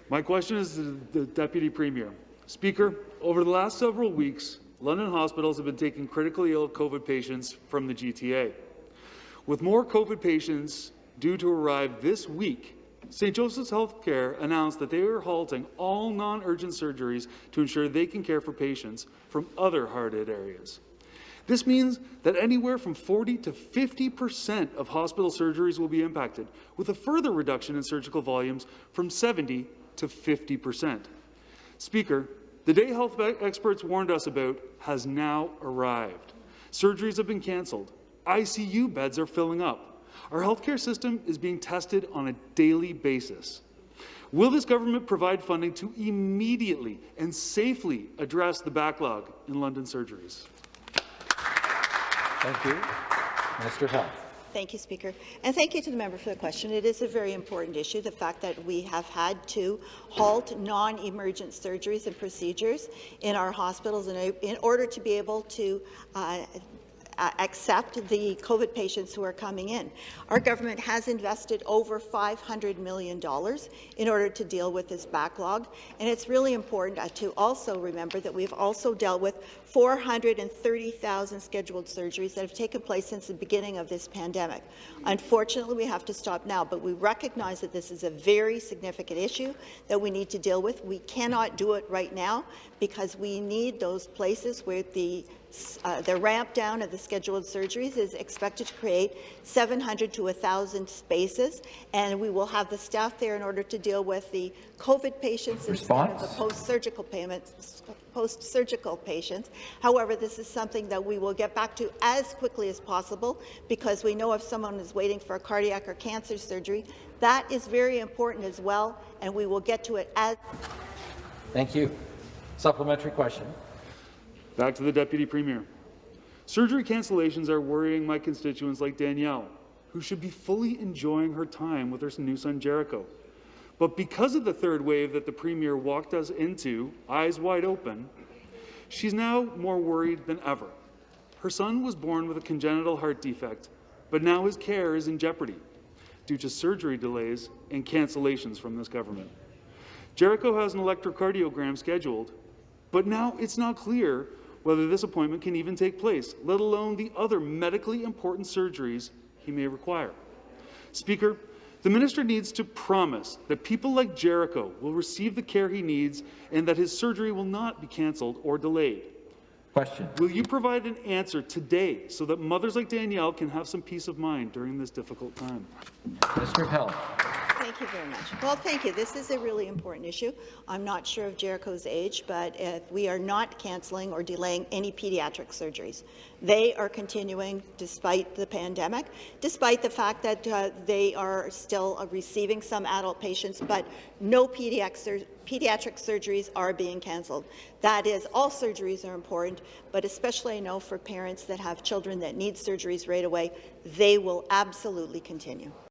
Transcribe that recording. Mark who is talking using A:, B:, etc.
A: My question is to the Deputy Premier. Speaker, over the last several weeks, London hospitals have been taking critically ill COVID patients from the GTA. With more COVID patients due to arrive this week, St. Joseph's Healthcare announced that they are halting all non-urgent surgeries to ensure they can care for patients from other hard-hit areas. This means that anywhere from 40 to 50% of hospital surgeries will be impacted, with a further reduction in surgical volumes from 70 to 50%. Speaker, the day health experts warned us about has now arrived. Surgeries have been cancelled. ICU beds are filling up. Our healthcare system is being tested on a daily basis. Will this government provide funding to immediately and safely address the backlog in London surgeries?
B: Thank you. Minister of Health.
C: Thank you, Speaker. And thank you to the member for the question. It is a very important issue, the fact that we have had to halt non-emergent surgeries and procedures in our hospitals in order to be able to accept the COVID patients who are coming in. Our government has invested over $500 million in order to deal with this backlog, and it's really important to also remember that we've also dealt with 430,000 scheduled surgeries that have taken place since the beginning of this pandemic. Unfortunately, we have to stop now, but we recognize that this is a very significant issue that we need to deal with. We cannot do it right now because we need those places where the ramp down of the scheduled surgeries is expected to create 700 to 1,000 spaces, and we will have the staff there in order to deal with the COVID patients instead of the post-surgical patients. However, this is something that we will get back to as quickly as possible, because we know if someone is waiting for a cardiac or cancer surgery, that is very important as well, and we will get to it as.
B: Thank you. Supplementary question.
A: Back to the Deputy Premier. Surgery cancellations are worrying my constituents like Danielle, who should be fully enjoying her time with her new son Jericho. But because of the third wave that the Premier walked us into, eyes wide open, she's now more worried than ever. Her son was born with a congenital heart defect, but now his care is in jeopardy due to surgery delays and cancellations from this government. Jericho has an electrocardiogram scheduled, but now it's not clear whether this appointment can even take place, let alone the other medically important surgeries he may require. Speaker, the minister needs to promise that people like Jericho will receive the care he needs and that his surgery will not be cancelled or delayed.
B: Question.
A: Will you provide an answer today so that mothers like Danielle can have some peace of mind during this difficult time?
B: Minister of Health.
C: Thank you very much. Well, thank you. This is a really important issue. I'm not sure of Jericho's age, but we are not cancelling or delaying any pediatric surgeries. They are continuing despite the pandemic, despite the fact that they are still receiving some adult patients, but no pediatric surgeries are being cancelled. That is, all surgeries are important, but especially I know for parents that have children that need surgeries right away, they will absolutely continue.